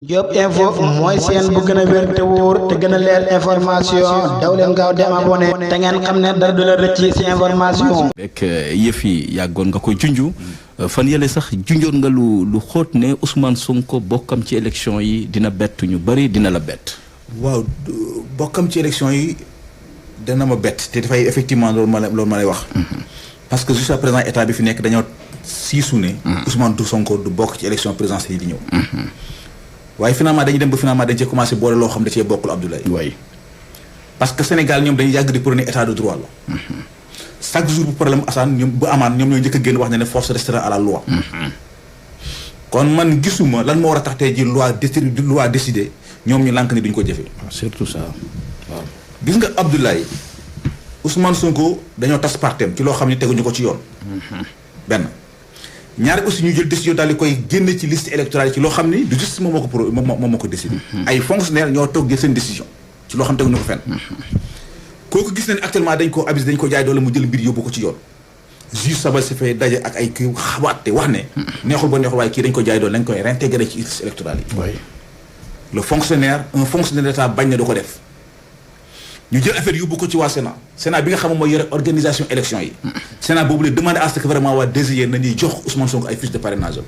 Diop info mooy seen bu gën a wér te wóor te gën a leer information daw leen gaaw dem abonné te ngeen xam ne dara du la rëcc ci information. rek yëf yi yàggoon nga koy junju fan yële sax junjoon nga lu xóot ne Ousmane Sonko bokkam ci élection yi dina bett ñu bëri dina la bett. waaw bokkam ci élection yi dana ma bett te dafay effectivement loolu ma lay wax. parce que jusqu'à présent état bi fi nekk dañoo siisu ne. Ousmane Sonko du bokk ci élection présidentielle yi di ñëw. waaye finalement dañuy dem ba finalement dañ cee commencé boole loo xam ne da cee bokkul Abdoulaye. oui. parce que Sénégal ñoom dañuy yàgg di prôner état de droit la. chaque jour bu problème Assane ñoom bu amaan ñoom ñooy njëkk a génn wax ne force restera à la loi. kon man gisuma lan moo war a tax tey ji loi décidé ñoom ñu lànk ni duñ ko jëfee. surtout ça waaw. gis nga Abdoulaye Ousmane Sonko dañoo tas partem ci loo xam ne teguñu ko ci yoon. benn. ñaari aussi ñu jël décision daal di koy génne ci liste électorale yi ci loo xam ni du juste moom moo ko décidé. ay fonctionnaires ñoo toog jël seen décision ci loo xam teguñu ko fenn. kooku gis nañ actuellement dañ ko abusé dañ ko jaay doole mu jël mbir yóbbu ko ci yoon. juge Sabal si fay daje ak ay kii xabaate wax ne. neexul ba neexul waaye kii dañ ko jaay doole dañ koy réintégré ci liste électorale yi. oui. le fonctionnaire un fonctionnaire d'état bañ na du ko def. ñu jël affaire yóbbu ko ci waa Sénat bi nga xam mooy yore organisation élection yi. Sénat boobu la demandé à ce que vraiment waa DGE nañuy jox Ousmane Sonko ay fiches de parrainage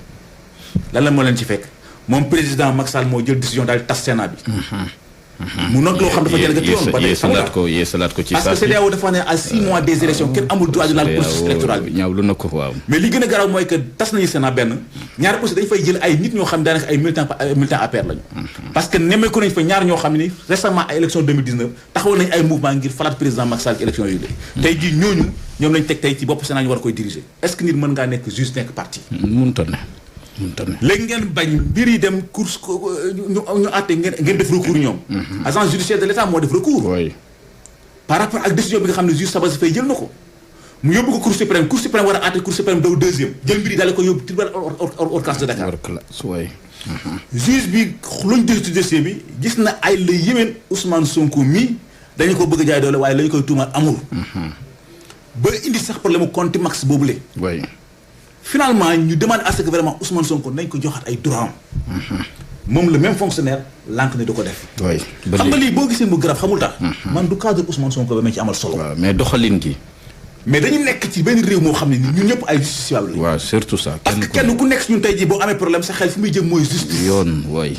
lan la moo leen ci fekk moom président Macky Sall moo jël décision daal di tas Sénat bi. mu nag loo xam dafa jël yoon ba tey yeesalaat ko ci parce que CEDEAO dafa ne à 6 mois des élections kenn amul droit de laal processus électoral bi. ñaawlu na ko waaw. mais li gën a garaaw mooy que tas nañu Sénat benn ñaar aussi dañ fay jël ay nit ñoo xam ne daanaka ay militants APR lañu. parce que nemmeeku nañ fa ñaar ñoo xam ne récemment ay élection 2019 taxawal nañ ay mouvement ngir falaat président Macky Sall ci élection yooyu la. tey jii ñoom lañ teg tey ci bopp Sénat ñu war a koy diriger est-ce que nit mën ngaa nekk juste nekk parti. léegi ngeen bañ mbir yi dem course ñu àtte ngeen def recours ñoom. agence judiciaire de l'État moo def recours. oui. par rapport ak décision bi nga xam ne juge Sabassi Faye jël na ko mu yóbbu ko cour suprême war a àtte cour suprême daw deuxième jël mbir yi daal ko yóbbu tribunal hors classe de Dakar. juge bi luñ jël ci dossier bi gis na ay la yéwén Ousmane Sonko mii dañu ko bëgg a jaay doole waaye lañu koy tuumaal amul. ba indi sax problème mu contumace boobule. oui. finalement ñu demande à ce que vraiment Ousmane Sonko nañ ko joxaat ay droit am. moom le même fonctionnaire lànk ne du ko def. oui xam nga lii boo gisee mu grave xamul tax. man du cadre Ousmane Sonko ba ma ci amal solo. waaw mais doxalin gi. mais dañu nekk ci benn réew moo xam ne ni ñun ñëpp ay justiciable lañu. waaw surtout ça. parce que kenn ku nekk ñun tey jii boo amee problème sa xel fi muy jëm mooy justice. yoon oui.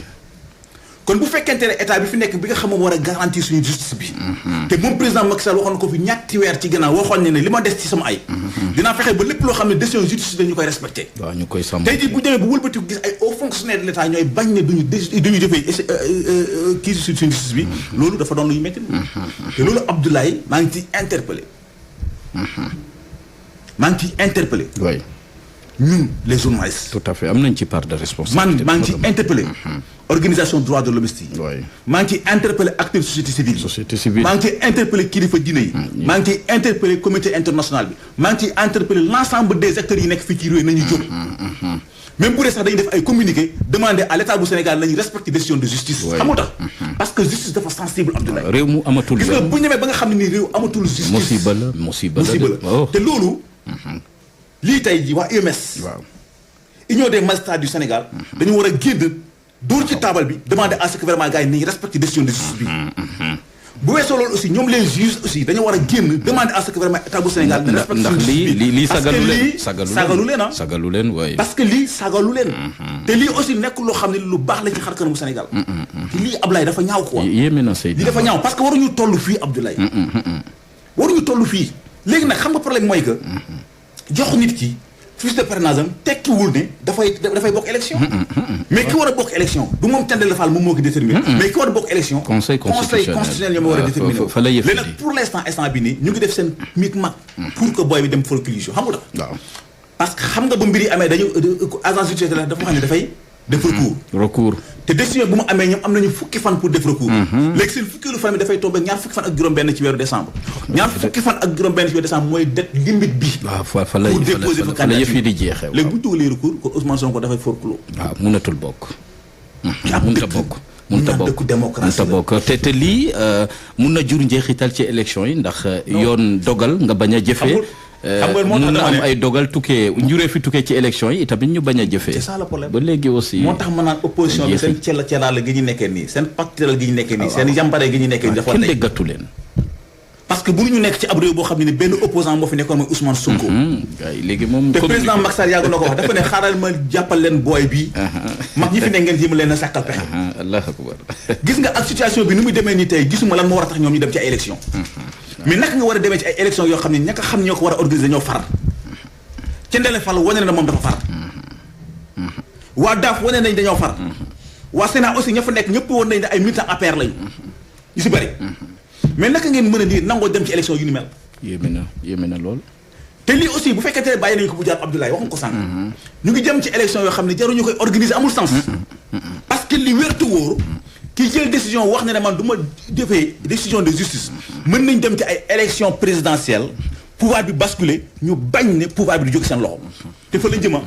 kon bu fekkente ne état bi fi nekk bi nga xam moom war a garantir suñu justice bi. te moom président Macky Sall waxoon ko fi ñetti weer ci gannaaw waxoon ne li ma des ci sama ay. dinaa fexe ba lépp loo xam ne décision justice la ñu koy respecté. waaw ñu koy sàmm. tey jii bu demee ba wëlbatiku gis ay hauts fonctionnaires de l'état ñooy bañ ne duñu jëfee kii suñu justice bi. loolu dafa doon lu ñu métti. te loolu Abdoulaye maa ngi ciy interpellé. oui. ñun les journalistes. tout à fait am nañ ci part de responsabilité. maa ngi ciy interpellé. organisation droit de l'homme yi. oui. maa ngi ciy interpellé acteur société civile. maa ngi ciy interpellé kilifa diine yi. maa ngi ciy interpellé comité international bi. maa ngi ciy interpellé l'ensemble des acteurs yi nekk fii ci réew yi nañu jóg. même bu dee sax dañuy def ay communiqué demander à l'état bu Sénégal nañu respecter décision de justice. oui. xamul tax parce que justice dafa sensible Abdoulaye. réew mu amatul. gis nga bu ñu demee ba nga xam ne ni réew amatul justice. musiba la te loolu. lii tey jii waa UMS. waaw. Union des magistrats du Sénégal. dañu war a génn dóor ci taabal bi demander à ce que vraiment gars yi nañu respecter décision de justice bi. bu weesoo loolu aussi ñoom les juges aussi dañu war a génn demander à ce que vraiment état bu Sénégal. ndax lii sagalu leen waaye. parce que lii sagalu leen. te lii aussi nekk loo xam ne lu baax la ci xar kanamu Sénégal. te lii Abdoulaye dafa ñaaw quoi. yéeme na Seydou. lii dafa ñaaw parce que waruñu toll fii Abdoulaye. waruñu toll fii léegi nag xam nga problème mooy que. jox nit ki fiche de parrainage am tekkiwul ne dafay bokk élection. mais ki war a bokk élection du moom Thiendella Fall moom moo ko déterminé. mais ki war a bokk élection. conseil constitutionnel ñoom war a déterminé fa la yëf léegi nag pour l'instant bi nii ñu ngi def seen mic mag. pour que booy bi dem folclusion xam nga tax. waaw parce que xam nga ba mbir yi amee dañu agence judiciaire dafa xam ne dafay def recours. te décision bu mu amee ñoom am nañu fukki fan pour def recours. léegi seen fukkeelu fan bi dafay tombé ñaar fukki fan ak juróom-benn ci weeru décembre. ñaar fukki fan ak juróom-benn ci weeru décembre mooy date limite bi. waaw fa la yëf yi di jeexee. léegi bu ñu dugalee recours ko Ousmane Sonko dafay forclos. waaw mënatul bokk. mënut a bokk démocratie te lii mun na jur njeexital ci élection yi ndax yoon dogal nga bañ a jëfee xam nga moo tax mun na dama am ne ay dogal tukkee njuree fi tukkee ci élection yi tamit ñu bañ a jëfee. c'est ça le problème ba léegi aussi. moo tax ma naan opposition bi seen ceelaale gi ñu nekkee nii seen pactiral gi ñu nekkee nii seen yambare gi ñu nekkee nii dafa kenn tey déggatu leen. parce que bu ñu nekk ci ab réew boo xam ne benn opposant moo fi nekkoon mooy Ousmane Sonko gars yi léegi moom. te président Macky Sall yàgg na ko wax dafa ne xaaral ma jàppal leen booy bi mag ñi fi ne ngeen jéem leen a sàkkal pexe allahu akbar. gis nga ak situation bi ni muy demee nii tey gisuma lan moo war a tax ñoom ñu dem ci ay élection mais naka nga war a demee ci ay élection yoo xam ne ña nga xam ñoo ko war a organiser ñoo far ca Ndele Fall wane na moom dafa far waa daaf wane nañ dañoo far waa Sénat aussi ña fa nekk ñëpp woon nañ ne ay militants APR lañu ñu si bëri mais naka ngeen mën a nii nangoo dem ci élection yu ni mel yéeme na lool. te lii aussi bu fekkente ne bàyyi nañu ko bu jaar Abdoulaye wax nga ko sànq ñu ngi jëm ci élection yoo xam ne jaruñu koy organiser amul sens parce que li wértu wóor ki jël décision wax ne man du ma defee décision de justice mën nañ dem ci ay élection présidentielle pouvoir bi basculer ñu bañ ne pouvoir bi du jóge seen loxo te fa la jëma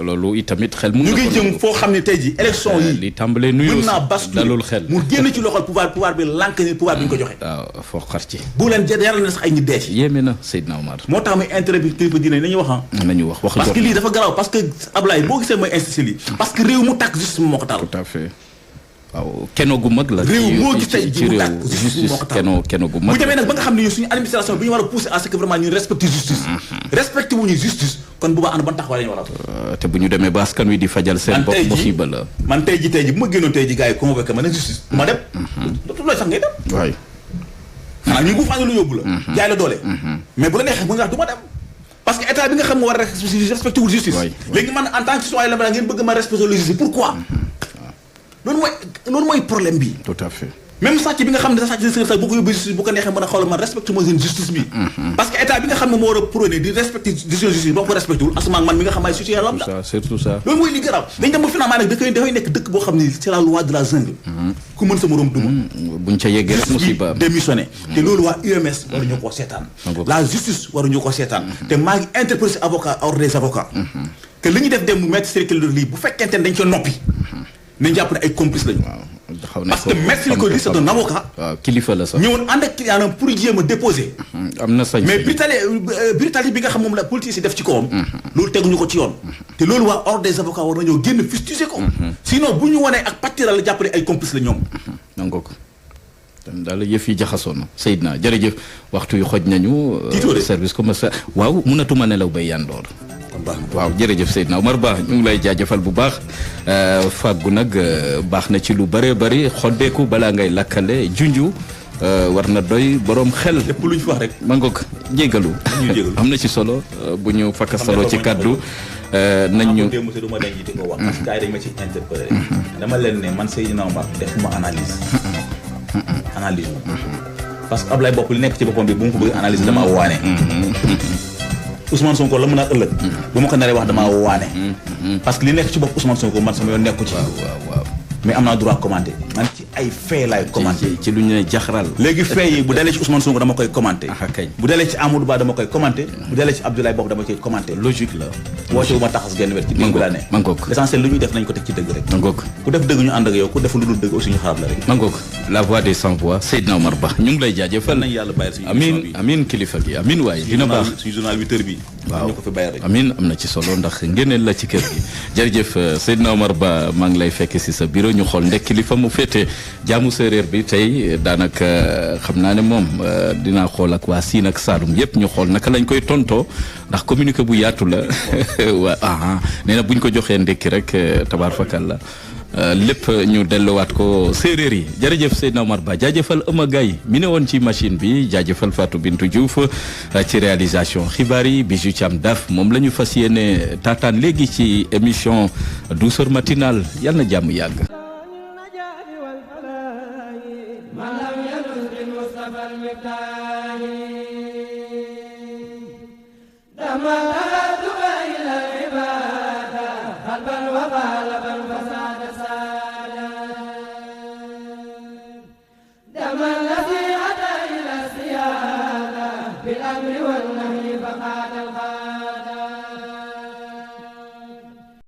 loolu itamit xel mun na ñu ngi jëm foo xam ne tey ji élection yi li tàmbalee nuyu mën naa basculer dalul xel mu génn ci loxol pouvoir bi lànk ni pouvoir bi ñu ko joxe waaw foo xar ci bu leen yàlla na sax ay ñi dee ci yéeme na Seydina Omar moo tax muy intérêt bi kilifa diine nañu wax nañu wax parce que lii dafa garaaw parce que Ablaye boo gisee mooy insisté lii parce que réew mu tàkk justice moo ko taal tout à fait waaw keno gu mag la réew moo gis tey ci ji mu réew tàkk justice moo ko taal keno gu mag bu demee nag ba nga xam ne ñun suñu administration bi ñu war a pousser à ce que vraiment ñu respecter justice respecté wuñu justice kon bu baa ànd ban taxawaay la ñu war a te bu ñu demee ba askan wi di fajal seen bopp musiba la man tey ji bu ma génnoon tey ji gars yi convoqué ma ne justice ma dem dootu looy sax ngay dem waay xanaa ñu bu faa lu yóbbu la jaay la doole mais bu la neexee mu nga wax du ma dem parce que état bi nga xam nga war a respecté wul justice léegi man en tant que citoyen la ma ngeen bëgg ma respecté la justice pourquoi loolu mooy problème bi tout à fait même sàcc bi nga xam ne da sàcc sa sër sax bu ko yóbbu justice bu ko neexee mën a xool man respecté moo seen justice bi parce que état bi nga xam ne moo war a prôné di respecté décision justice boo ko respecté wul asuma man mi nga xam ne ay citoyen la am ça surtout ça loolu mooy li garaaw dañ dem ba finalement nag dafay nekk dëkk boo xam ne c'est la loi de la jungle ku mën sa moroom duma buñ ca yeggee rek musiba démissionné te loolu waa UMS waruñu koo seetaan la justice waruñu koo seetaan te maa ngi interpellé avocat ordre des avocats que li ñu def dem mu maître Ciré Clédor Ly bu fekkente ne dañ ca noppi nañ jàpp ne ay complice lañu parce que maître Ciré Clédor Ly c'est un avocat waaw kilifa la sax ñëwoon ànd ak clientam pour jéem a déposer am na sañ mais brutalité bi nga xam moom la politique si def ci kawam loolu teguñu ko ci yoon te loolu waa ordre des avocats war nañoo génn fustiger ko sinon bu ñu wanee ak pàttiral la jàpp ne ay complice la ñoom nangoo ko tam daal yëf yi jaxasoo na Seydina jërëjëf waxtu yu xoj nañu service commercial waaw mënatuma nelaw bay yandoor waaw jërëjëf Seydina Omar Ba ñu ngi lay jaajëfal bu baax fàggu nag baax na ci lu bëree bëri xoddeeku balaa ngay lakkale junju war na doy borom xel lépp lu ñu fi wax rek ma ngoog jégalu am na ci solo bu ñu fakka solo ci kaddu nañ ñu démb te du ma denc di ko wax parce que gars yi dañ ma ci interpellé dama leen ne man Seydina Omar defuma analyse parce que Ablaye bopp li nekk ci boppam bi bu ma ko bëgg analyse dama waane Ousmane Sonko la mën a ëllëg bu ma ko naree wax damaa waane parce que li nekk ci bopp Ousmane Sonko man sama yoon nekku ci waaw mais am naa droit commenter man ci ay fait laay commenter ci lu ñu ne jaxaral léegi fait yi bu dalee ci Ousmane Sonko dama koy commenter kañ bu dalee ci Amadou Ba dama koy commenter bu dalee ci Abdoulaye Bob dama koy commenter logique la woote bu ma taxas genn wet ci dëgg laa ne mangook l'essentiel lu ñuy def nañ ko teg ci dëgg rek mangook ku def dëgg ñu ànd ak yow ku def lu dul dëgg aussi ñu xarab la rek mangook la voix des sans voix Seydina Omar Ba ñu ngi lay jaajëfal nañ yàlla bàyyi suñu amiin kilifa gi amiin waaye dina baax suñu journal 8h bi waaw ñu ko fi bàyyi rek amiin am na ci solo ndax ngeneen la ci kër gi jërëjëf Seydina Omar Ba maa ngi lay fekk si sa bureau ñu xool ndekki li fa mu féete jaamu séeréer bi tey daanaka xam naa ne moom dinaa xool ak waa Siin ak Saalum yëpp ñu xool naka lañ koy tontoo ndax communiqué bu yaatu la waa nee na buñ ko joxee ndekki rek tabaar fakal la lépp ñu delluwaat ko séeréer yi jërëjëf Seydina Omar Ba jaajëfal Eumeu Gaye mi ne woon ci machine bi jaajëfal Fatou Bintou Diouf ci réalisation xibaar yi Bijou Thiam Daf moom la ñu fas yéene taataan léegi ci émission douceur matinale yal na jàmm yàgg. الذي أتى إلى السيادة بالأمر